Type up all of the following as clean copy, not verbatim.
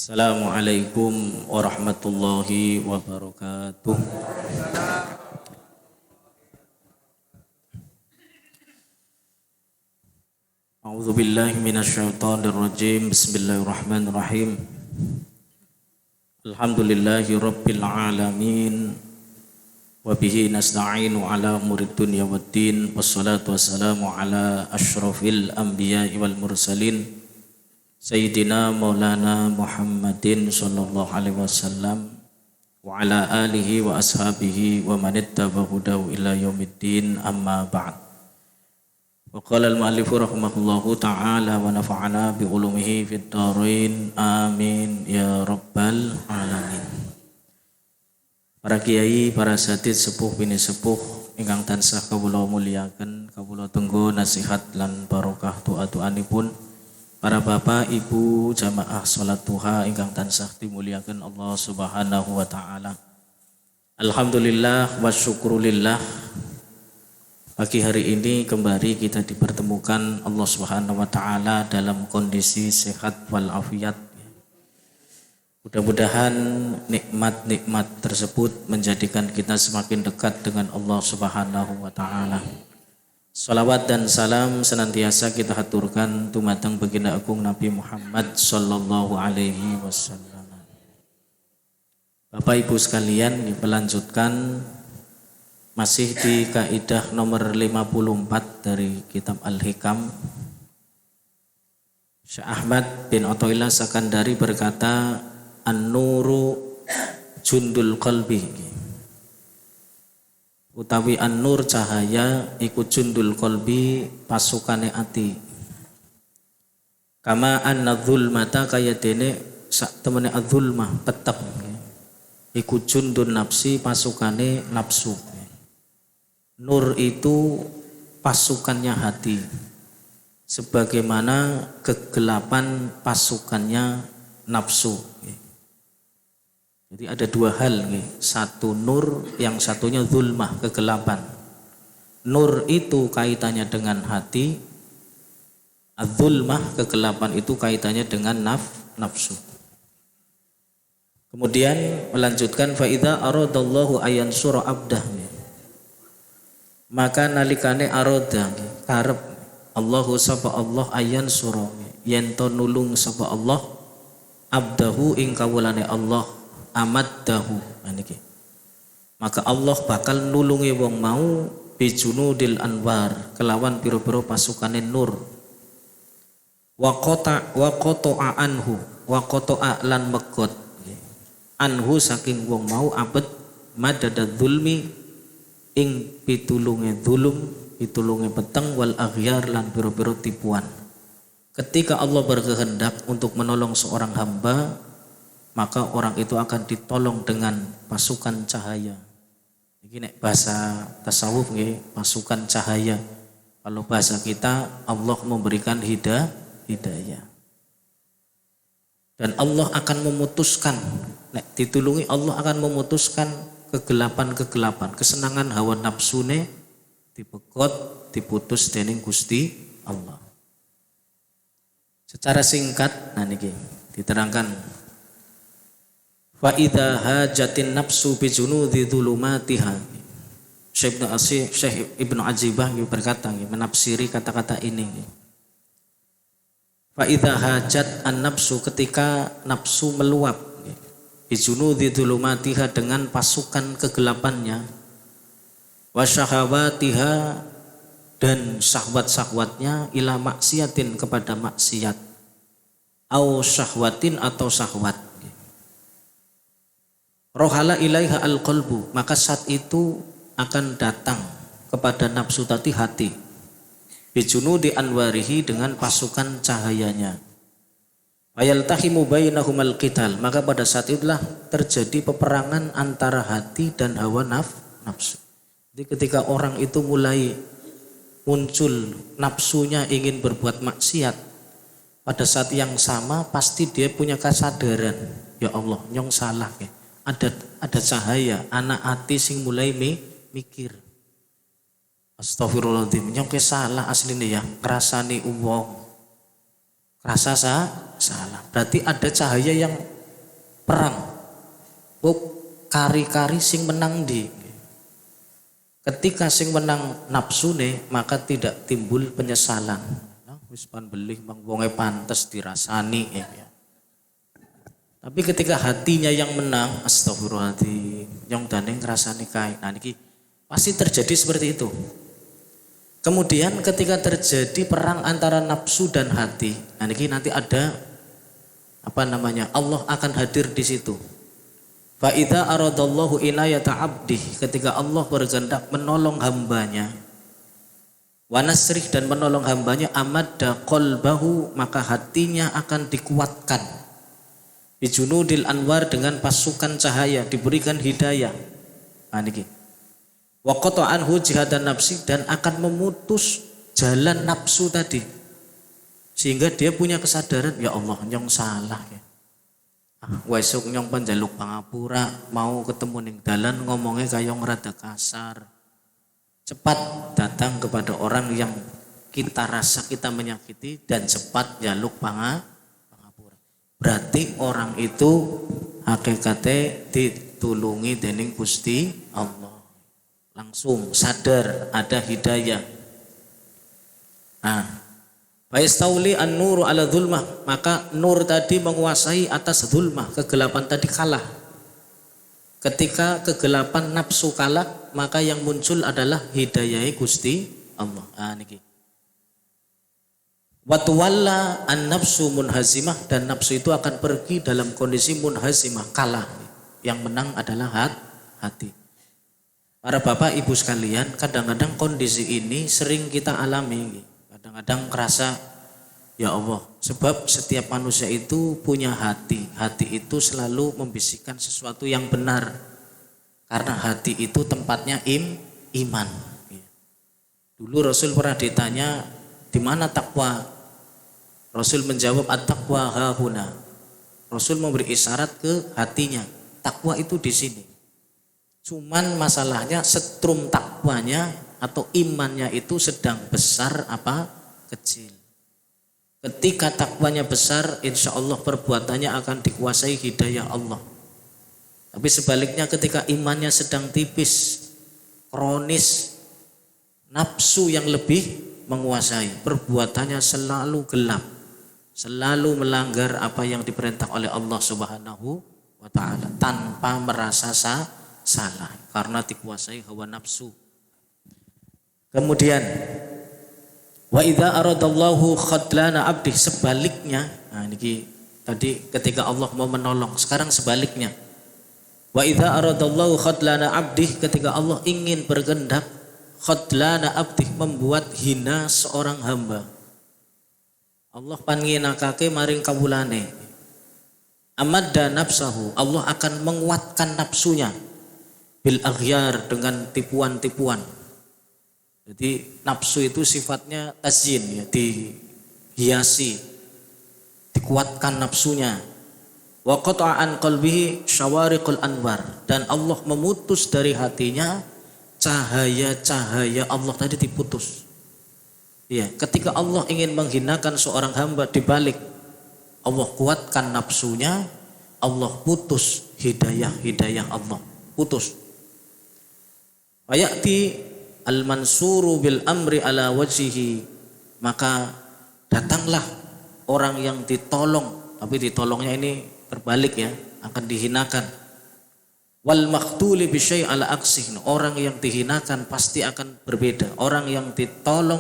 Assalamualaikum warahmatullahi wabarakatuh. A'udzu billahi minasyaitonir rajim. Bismillahirrahmanirrahim. Alhamdulillahi rabbil alamin. Wa bihi nasta'inu ala umurid dunya waddin. Wassalatu wassalamu ala asyrafil anbiya'i wal mursalin. Sayyidina Maulana Muhammadin sallallahu alaihi wasallam wa ala alihi wa ashabihi wa man ittaba hudahu ila yaumiddin, amma ba'd. Wa qala al-mu'allifu rahimahullahu ta'ala wa nafa'ana bi ulumihi fid dharain, amin ya rabbal alamin. Para kiai, para satid sepuh bini sepuh ingkang tansah kawula mulyaken, kawula tenggo nasihat lan barokah doa-doanipun. Para bapak, ibu, jamaah salat duha ingkang tansah dimuliakan Allah Subhanahu wa taala. Alhamdulillah wa syukrulillah. Pagi hari ini kembali kita dipertemukan Allah Subhanahu wa taala dalam kondisi sehat wal afiat. Mudah-mudahan nikmat-nikmat tersebut menjadikan kita semakin dekat dengan Allah Subhanahu wa taala. Salawat dan salam senantiasa kita haturkan dumateng baginda agung Nabi Muhammad sallallahu alaihi wasallam. Bapak Ibu sekalian, melanjutkan masih di kaidah nomor 54 dari kitab Al-Hikam. Syekh Ahmad bin Athaillah Sakandari berkata, an-nuru jundul qalbi. Utawi an-nur cahaya iku jundul qalbi pasukane ati. Kama anna dzulmata kaya dene sak temene adzulmah peteng. Iku jundun nafsi pasukane nafsu. Nur itu pasukannya hati. Sebagaimana kegelapan pasukannya nafsu. Jadi ada dua hal nih, satu nur, yang satunya zulmah, kegelapan. Nur itu kaitannya dengan hati, az-zulmah, kegelapan itu kaitannya dengan nafsu. Kemudian melanjutkan, fa idza aradallahu ayan sura abdah, maka nalikane arada karep Allahu sapa Allah ayan sura yen to nulung sapa Allah abdahu ing kawulane Allah amaddahu, maka Allah bakal nulungi wong mau bijunudil anwar kelawan piro-piro pasukane nur. Wa qata'a anhu, wa qata'a lan megot anhu saking wong mau abet madadad zulmi ing pitulunge zulum, pitulunge peteng wal aghyar lan piro-piro tipuan. Ketika Allah berkehendak untuk menolong seorang hamba, maka orang itu akan ditolong dengan pasukan cahaya. Ini nek bahasa tasawuf nggih, pasukan cahaya. Kalau bahasa kita, Allah memberikan hidayah. Dan Allah akan memutuskan, nek ditulungi Allah akan memutuskan kegelapan-kegelapan, kesenangan hawa nafsune dipekot, diputus dening Gusti Allah. Secara singkat, nah niki diterangkan, fa idza hajatin nafsu bi junudi dzulumatiha. Syekh Ibnu Ajibah berkata, menafsiri kata-kata ini. Fa idza hajat an-nafsu, ketika nafsu meluap, bi junudi dzulumatiha dengan pasukan kegelapannya, wa syahawatiha dan syahwat-syahwatnya, ila maksiatin kepada maksiat, au syahwatin atau syahwat. Rohala ilaiha al-qalbu, maka saat itu akan datang kepada nafsu tadi hati. Bijunudi anwarihi, dengan pasukan cahayanya. Fayaltahimu bainahumal qital, maka pada saat itulah terjadi peperangan antara hati dan hawa nafsu. Jadi ketika orang itu mulai muncul nafsunya ingin berbuat maksiat, pada saat yang sama pasti dia punya kesadaran, ya Allah nyong salah ya. Ada cahaya, anak hati sing mulai mikir. Astagfirullahaladzim, nyongke salah aslinya ya, kerasani wong. Rasa salah. Berarti ada cahaya yang perang. Oh, kari-kari sing menang di. Ketika sing menang nafsune, maka tidak timbul penyesalan. Wis pan belih bang wonge pantes dirasani ya. Tapi ketika hatinya yang menang, astagfirullahaladzim, yang dane ngrasani kae. Nah niki pasti terjadi seperti itu. Kemudian ketika terjadi perang antara nafsu dan hati, nah niki nanti ada Allah akan hadir di situ. Fa idza aradallahu inayata abdi, ketika Allah berkehendak menolong hambanya, wa nasrih dan menolong hambanya, amadda qalbahu, maka hatinya akan dikuatkan. Bijunudil anwar, dengan pasukan cahaya, diberikan hidayah. Nah niki. Wa qata'anhu jihadan nafsi, dan akan memutus jalan nafsu tadi. Sehingga dia punya kesadaran, ya Allah nyong salah ya. Wesuk nyong panjaluk pangapura, mau ketemu ning dalan ngomongnya kayong rada kasar. Cepat datang kepada orang yang kita rasa kita menyakiti dan cepat jaluk pangapura. Berarti orang itu hakikate ditulungi dening Gusti Allah. Langsung sadar ada hidayah. Nah, Faistauli an-nuru ala zulmah, maka nur tadi menguasai atas zulmah, kegelapan tadi kalah. Ketika kegelapan nafsu kalah, maka yang muncul adalah hidayah Gusti Allah. Ah niki. Wa tuwalla an-nafsu munhazimah, dan nafsu itu akan pergi dalam kondisi munhazimah, kalah. Yang menang adalah hati. Para bapak ibu sekalian, kadang-kadang kondisi ini sering kita alami. Kadang-kadang kerasa, ya Allah, sebab setiap manusia itu punya hati. Hati itu selalu membisikkan sesuatu yang benar. Karena hati itu tempatnya iman. Dulu Rasul pernah ditanya, di mana takwa? Rasul menjawab, at-taqwa hahuna. Rasul memberi isyarat ke hatinya, takwa itu di sini. Cuman masalahnya setrum takwanya atau imannya itu sedang besar apa kecil. Ketika takwanya besar, insya Allah perbuatannya akan dikuasai hidayah Allah. Tapi sebaliknya ketika imannya sedang tipis, kronis, nafsu yang lebih menguasai, perbuatannya selalu gelap, selalu melanggar apa yang diperintah oleh Allah Subhanahu wa ta'ala tanpa merasa salah karena dikuasai hawa nafsu. Kemudian wa idza aradallahu khadlana abdi, sebaliknya. Nah niki tadi ketika Allah mau menolong, sekarang sebaliknya. Wa idza aradallahu khadlana abdi, ketika Allah ingin berkehendak khadlana abdi, membuat hina seorang hamba. Allah panginakake maring kawulane. Amadda nafsahu, Allah akan menguatkan nafsunya bil aghyar, dengan tipuan-tipuan. Jadi nafsu itu sifatnya tazyin ya, dihiasi, dikuatkan nafsunya. Wa qata'an qalbihi syawariqul anwar, dan Allah memutus dari hatinya cahaya-cahaya Allah tadi diputus. Ya, ketika Allah ingin menghinakan seorang hamba, dibalik Allah kuatkan nafsunya, Allah putus hidayah Allah, putus. Ayati al-mansuru bil amri ala wajhihi, maka datanglah orang yang ditolong, tapi ditolongnya ini berbalik ya, akan dihinakan. Wal makhtuli bi syai' ala aksih, orang yang dihinakan pasti akan berbeda. Orang yang ditolong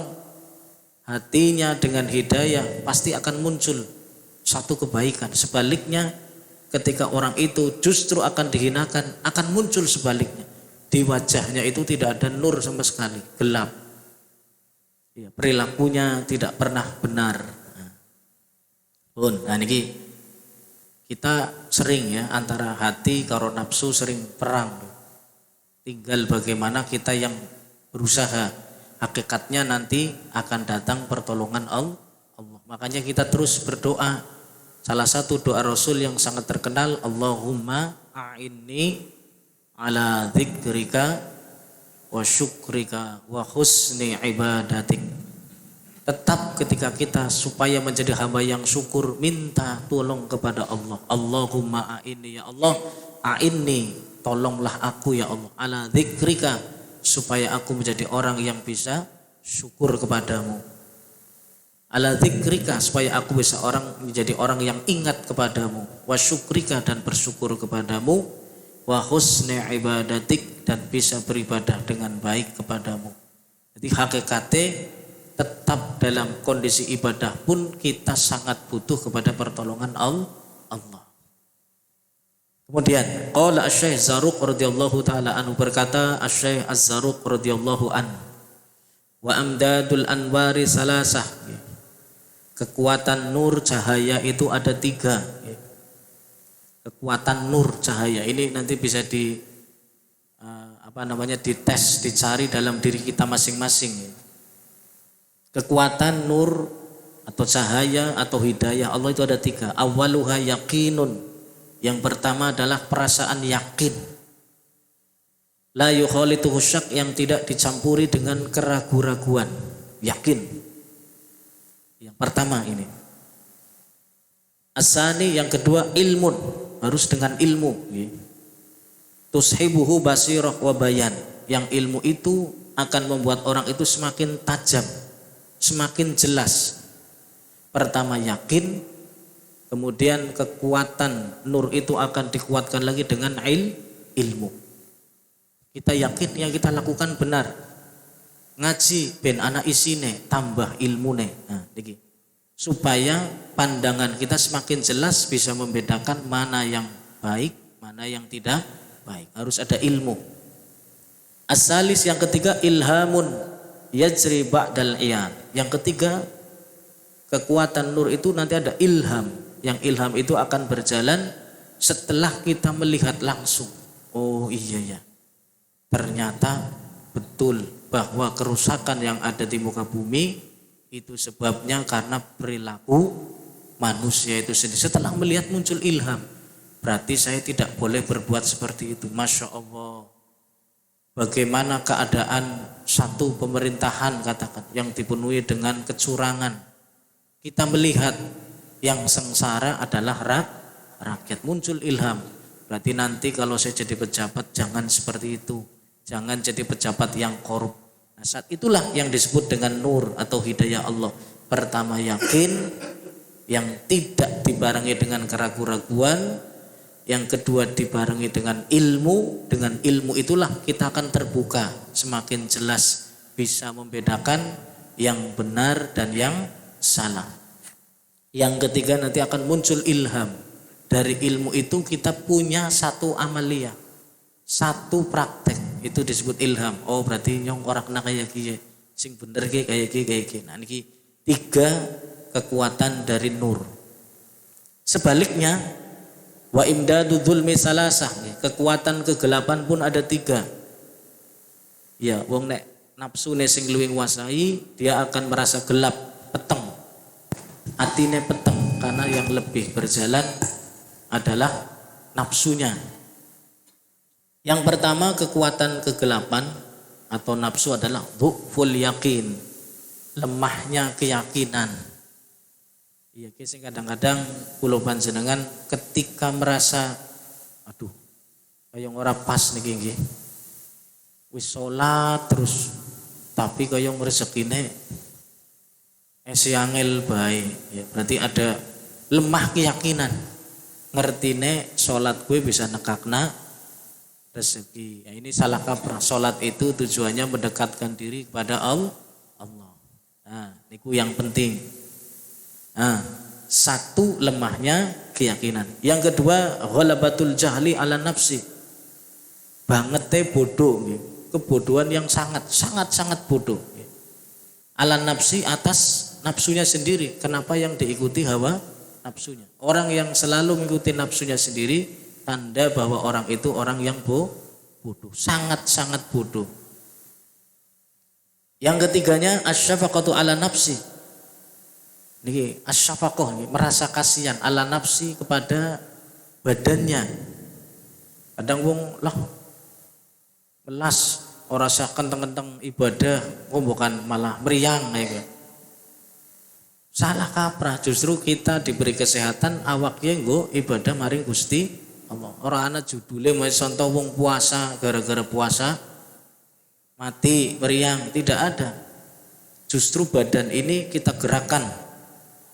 hatinya dengan hidayah pasti akan muncul satu kebaikan. Sebaliknya ketika orang itu justru akan dihinakan, akan muncul sebaliknya. Di wajahnya itu tidak ada nur sama sekali, gelap. Ya, perilakunya tidak pernah benar. Nah niki kita sering ya, antara hati karo nafsu sering perang. Tinggal bagaimana kita yang berusaha. Hakikatnya nanti akan datang pertolongan Allah. Makanya kita terus berdoa. Salah satu doa Rasul yang sangat terkenal, Allahumma a'inni ala dzikrika wa syukrika wa husni ibadatik. Tetap ketika kita supaya menjadi hamba yang syukur, minta tolong kepada Allah. Allahumma a'inni, ya Allah, a'inni, tolonglah aku ya Allah, ala dzikrika, supaya aku menjadi orang yang bisa syukur kepadamu. Ala dzikrika, supaya aku bisa menjadi orang yang ingat kepadamu. Wa syukrika, dan bersyukur kepadamu. Wa husni ibadatik, dan bisa beribadah dengan baik kepadamu. Jadi hakikatnya tetap dalam kondisi ibadah pun kita sangat butuh kepada pertolongan Allah. Kemudian qala Asy-Syaikh Zarruq radhiyallahu taala anhu, berkata Asy-Syaikh Az-Zarruq radhiyallahu anhu, wa amdadul anwari salasah, kekuatan nur cahaya itu ada 3. Kekuatan nur cahaya ini nanti bisa dites, dicari dalam diri kita masing-masing. Kekuatan nur atau cahaya atau hidayah Allah itu ada 3. Awaluha yakinun, yang pertama adalah perasaan yakin. La yukhalituhu syak, yang tidak dicampuri dengan keraguan-raguan. Yakin. Yang pertama ini. Asani, yang kedua ilmun, harus dengan ilmu. Tushibuhu basirah wa bayan, yang ilmu itu akan membuat orang itu semakin tajam, semakin jelas. Pertama yakin, kemudian kekuatan nur itu akan dikuatkan lagi dengan ilmu. Kita yakin yang kita lakukan benar. Ngaji ben ana isine, tambah ilmune. Nah, niki. Supaya pandangan kita semakin jelas, bisa membedakan mana yang baik, mana yang tidak baik. Harus ada ilmu. Asalis, yang ketiga ilhamun yajri ba'dal iyad. Yang ketiga, kekuatan nur itu nanti ada ilham. Yang ilham itu akan berjalan setelah kita melihat langsung. Oh iya ya, ternyata betul bahwa kerusakan yang ada di muka bumi itu sebabnya karena perilaku manusia itu sendiri. Setelah melihat muncul ilham, berarti saya tidak boleh berbuat seperti itu. Masya Allah, bagaimana keadaan satu pemerintahan katakan yang dipenuhi dengan kecurangan. Kita melihat yang sengsara adalah rakyat. Muncul ilham, berarti nanti kalau saya jadi pejabat jangan seperti itu, jangan jadi pejabat yang korup. Nah, saat itulah yang disebut dengan nur atau hidayah Allah. Pertama yakin, yang tidak dibarengi dengan keraguan-raguan. Yang kedua dibarengi dengan ilmu. Dengan ilmu itulah kita akan terbuka, semakin jelas bisa membedakan yang benar dan yang salah. Yang ketiga nanti akan muncul ilham. Dari ilmu itu kita punya satu amalia, satu praktek, itu disebut ilham. Oh berarti nyong orang nak kayak gini, sing bener kayak gini. Nah ini 3 kekuatan dari nur. Sebaliknya wa imdadu dzulmi salasah, kekuatan kegelapan pun ada 3. Ya, wong nek nafsune sing luwih nguasai, dia akan merasa gelap, peteng. Atine peteng karena yang lebih berjalan adalah nafsunya. Yang pertama kekuatan kegelapan atau nafsu adalah dhu'ful yakin, lemahnya keyakinan. Iya, sing kadang-kadang kula panjenengan ketika merasa aduh kaya ora pas niki nggih. Wis salat terus tapi kaya rezekine angel bae, ya berarti ada lemah keyakinan. Ngertine salat gue bisa nekakna rezeki. Ya, ini salah kaprah. Salat itu tujuannya mendekatkan diri kepada Allah. Nah, niku yang penting. Nah, satu lemahnya keyakinan. Yang kedua, ghalabatul jahli ala nafsi. Bangete bodoh, kebodohan yang sangat bodoh. Ala nafsi, atas nafsunya sendiri. Kenapa yang diikuti hawa nafsunya? Orang yang selalu mengikuti nafsunya sendiri, tanda bahwa orang itu orang yang bodoh, sangat bodoh. Yang ketiganya asyafaqatu ala nafsi. Niki asyafaqah, merasa kasihan ala nafsi kepada badannya. Kadang wong lah melas ora sak kenteng-kenteng ibadah, bukan malah meriang gitu. Salah kaprah, justru kita diberi kesehatan awaknya nggo ibadah maring Gusti Allah. Ora ana judule wis sonto wong puasa gara-gara puasa mati meriang, tidak ada. Justru badan ini kita gerakan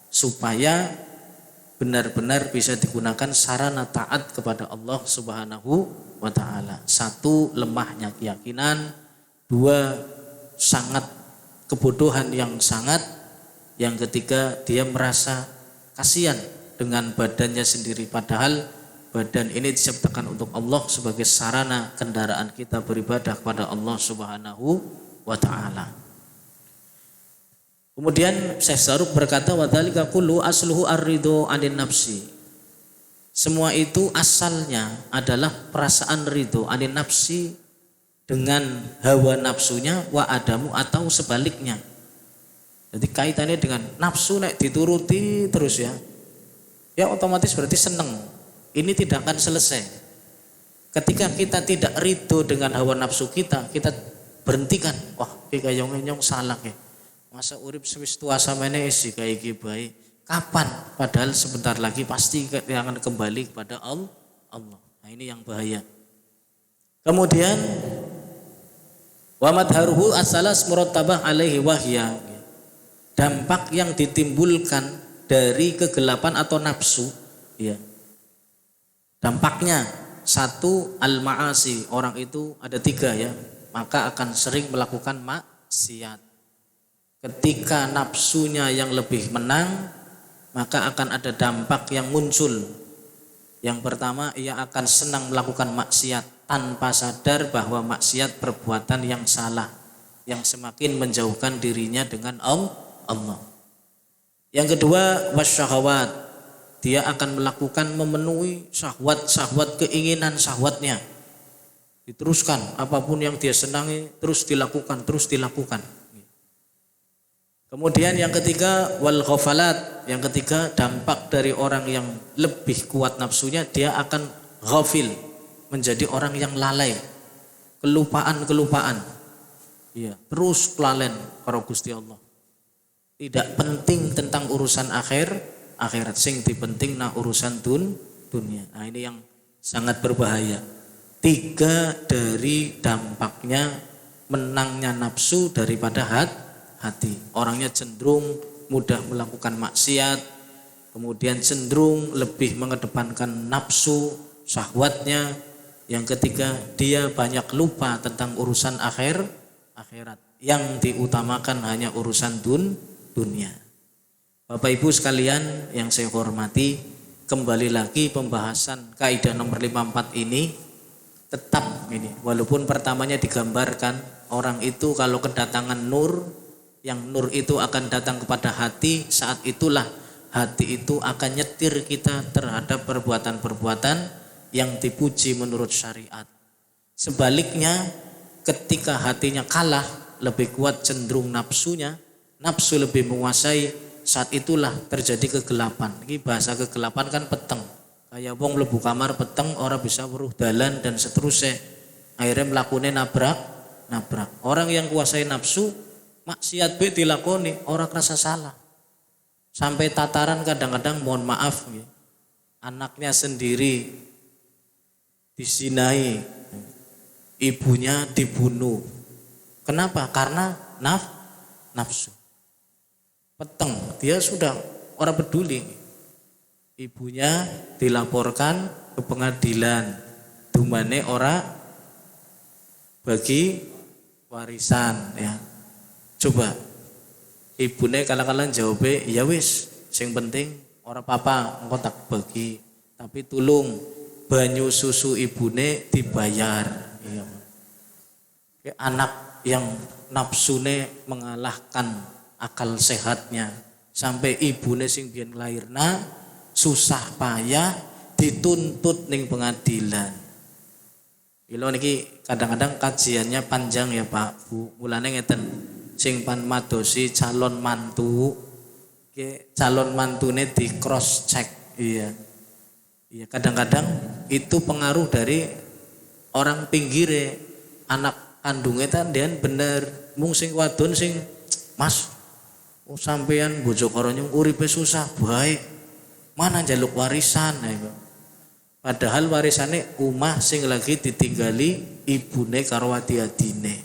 supaya benar-benar bisa digunakan sarana taat kepada Allah Subhanahu wa taala. Satu, lemahnya keyakinan. Dua, sangat kebodohan yang sangat. Yang ketiga, dia merasa kasihan dengan badannya sendiri, padahal badan ini diciptakan untuk Allah sebagai sarana kendaraan kita beribadah kepada Allah Subhanahu wa taala. Kemudian Syekh Zarruq berkata, wa dzalika kullu asluhu ar-ridho 'anin nafsi. Semua itu asalnya adalah perasaan ridho 'anin nafsi dengan hawa nafsunya, wa adamu atau sebaliknya. Jadi kaitannya dengan nafsu nek dituruti terus ya otomatis berarti seneng. Ini tidak akan selesai. Ketika kita tidak ridho dengan hawa nafsu kita berhentikan. Wah, iki kaya nyong salah ya. Masa urip wis tua samene isi kaya iki bae. Kapan? Padahal sebentar lagi pasti akan kembali kepada Allah. Nah, ini yang bahaya. Kemudian wa madharuhu asalas murattabah alaihi wahya. Dampak yang ditimbulkan dari kegelapan atau nafsu, ya. Dampaknya satu, al-ma'asi, orang itu ada tiga ya, maka akan sering melakukan maksiat. Ketika nafsunya yang lebih menang, maka akan ada dampak yang muncul. Yang pertama, ia akan senang melakukan maksiat tanpa sadar bahwa maksiat perbuatan yang salah, yang semakin menjauhkan dirinya dengan Allah. Yang kedua, wasyahawat, dia akan melakukan memenuhi syahwat keinginan syahwatnya, diteruskan apapun yang dia senangi terus dilakukan. Kemudian yang ketiga, wal ghafalat, yang ketiga dampak dari orang yang lebih kuat nafsunya, dia akan ghafil, menjadi orang yang lalai, kelupaan, terus kelalen karo Gusti Allah. Tidak penting tentang urusan akhirat, sing dipenting nah urusan dunia. Nah, ini yang sangat berbahaya. Tiga dari dampaknya menangnya nafsu daripada hati. Orangnya cenderung mudah melakukan maksiat, kemudian cenderung lebih mengedepankan nafsu, syahwatnya. Yang ketiga, dia banyak lupa tentang urusan akhirat. Yang diutamakan hanya urusan dunia. Bapak Ibu sekalian yang saya hormati, kembali lagi pembahasan kaidah nomor 54 ini tetap ini, walaupun pertamanya digambarkan orang itu kalau kedatangan nur, yang nur itu akan datang kepada hati, saat itulah hati itu akan nyetir kita terhadap perbuatan-perbuatan yang dipuji menurut syariat. Sebaliknya, ketika hatinya kalah, lebih kuat cenderung nafsunya, nafsu lebih menguasai, saat itulah terjadi kegelapan. Ini bahasa kegelapan kan peteng. Kayak wong mlebu kamar peteng, orang bisa weruh dalan dan seterusnya. Akhirnya melakukannya nabrak. Orang yang kuasai nafsu, maksiat be dilakoni, orang rasa salah. Sampai tataran kadang-kadang mohon maaf, anaknya sendiri disinai, ibunya dibunuh. Kenapa? Karena nafsu. Peteng, dia sudah orang peduli. Ibunya dilaporkan ke pengadilan, dumane ora bagi warisan ya. Coba ibune kala-kala jawab, ya wis, sing penting ora apa-apa engko tak bagi, tapi tulung banyu susu ibune dibayar. Iya. Anak yang nafsune mengalahkan akal sehatnya, sampai ibune sing biyen lairna susah payah dituntut ning pengadilan. Ilo niki kadang-kadang kajiannya panjang ya Pak Bu. Mulane ngeten, sing pan madosi calon mantu, calon mantune di cross check. Iya, kadang-kadang itu pengaruh dari orang pinggire, anak kandungnya tandaan bener, mung sing wadon sing Mas Oh sampean bojo karo nyung uripe susah baik. Mana njaluk warisan ayo. Padahal warisane omah sing lagi ditinggali ibune karo adi-adine.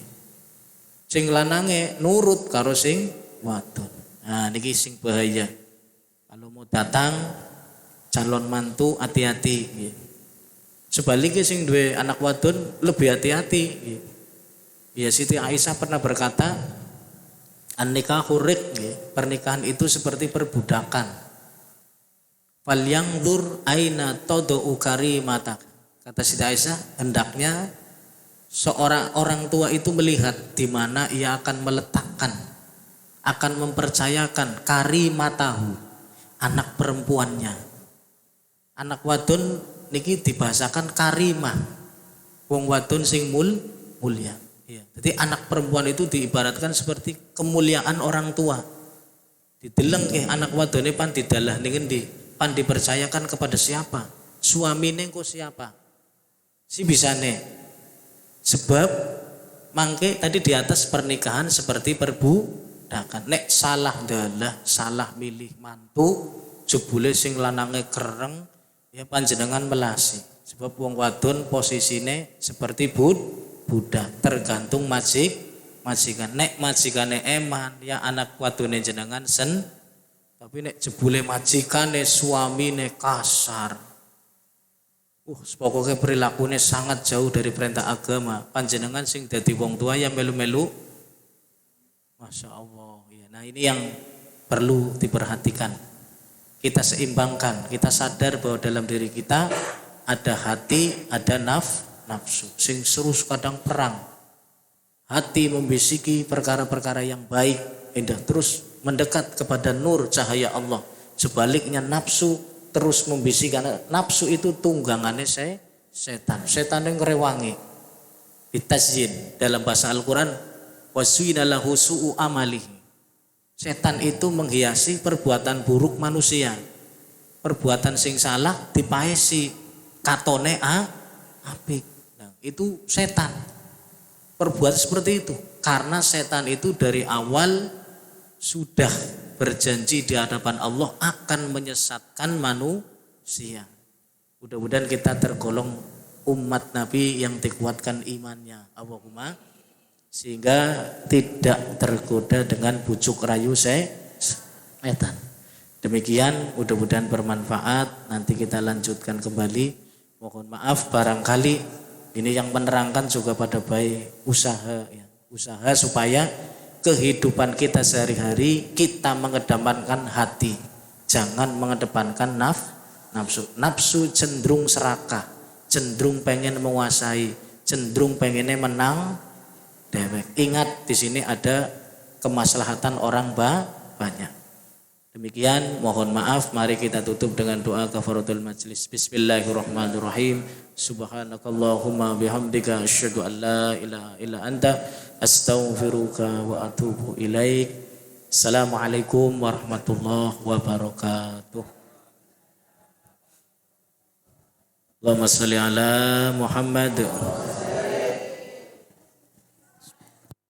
Sing lanange nurut karo sing wadon. Nah niki sing bahaya. Kalau mau datang calon mantu hati-hati nggih. Sebaliknya sing duwe anak wadon lebih hati-hati nggih. Ya Siti Aisyah pernah berkata, an-nikahu riq, pernikahan itu seperti perbudakan. Fal yangdur aina tad'u karimatak. Kata Siti Aisyah, hendaknya seorang orang tua itu melihat di mana ia akan meletakkan, akan mempercayakan karimatahu, anak perempuannya. Anak wadon niki dibahasakan karimah. Wong wadon sing mulia. Ya, jadi anak perempuan itu diibaratkan seperti kemuliaan orang tua. Dideleng anak wadone pan didalah ning endi? Pan dipercayakan kepada siapa? Suamine kok siapa? Si bisane. Sebab mangke tadi di atas pernikahan seperti perbudakan. Nek salah dalah, salah milih mantu, jebule sing lanange kereng, ya panjenengan melasi. Sebab wong wadon posisine seperti budak, tergantung majikan. Nek majikane eman, ya anak wadone jenengan sen. Tapi nek jebule majikane suamine kasar. Pokoknya perilakunya sangat jauh dari perintah agama. Panjenengan sing dadi wong tua ya melu-melu. Masya Allah. Ya, nah ini yang perlu diperhatikan. Kita seimbangkan, kita sadar bahwa dalam diri kita ada hati, ada nafsu. Sing terus kadang perang. Hati membisiki perkara-perkara yang baik, indah, terus mendekat kepada nur cahaya Allah. Sebaliknya nafsu terus membisiki, karena nafsu itu tunggangannya setan. Setan yang ngerewangi. Bitazyin dalam bahasa Al-Quran, waswina lahu su'u amalihi. Setan itu menghiasi perbuatan buruk manusia. Perbuatan sing salah dipaesi katone apik. Nah, itu setan. Perbuatan seperti itu. Karena setan itu dari awal sudah berjanji di hadapan Allah akan menyesatkan manusia. Mudah-mudahan kita tergolong umat Nabi yang dikuatkan imannya. Allahumma. Sehingga tidak tergoda dengan bujuk rayu setan. Demikian, mudah-mudahan bermanfaat. Nanti kita lanjutkan kembali. Mohon maaf barangkali ini yang menerangkan juga pada baik usaha ya. Usaha supaya kehidupan kita sehari-hari kita mengedepankan hati, jangan mengedepankan nafsu. Nafsu cenderung serakah, cenderung pengen menguasai, cenderung pengennya menang dewek. Ingat di sini ada kemaslahatan orang banyak. Demikian, mohon maaf, mari kita tutup dengan doa kafaratul majlis. Bismillahirrahmanirrahim. Subhanakallahumma bihamdika asyhadu an la ilaha illa anta astaghfiruka wa atubu ilaik. Assalamualaikum warahmatullahi wabarakatuh. Allahumma shalli ala Muhammad.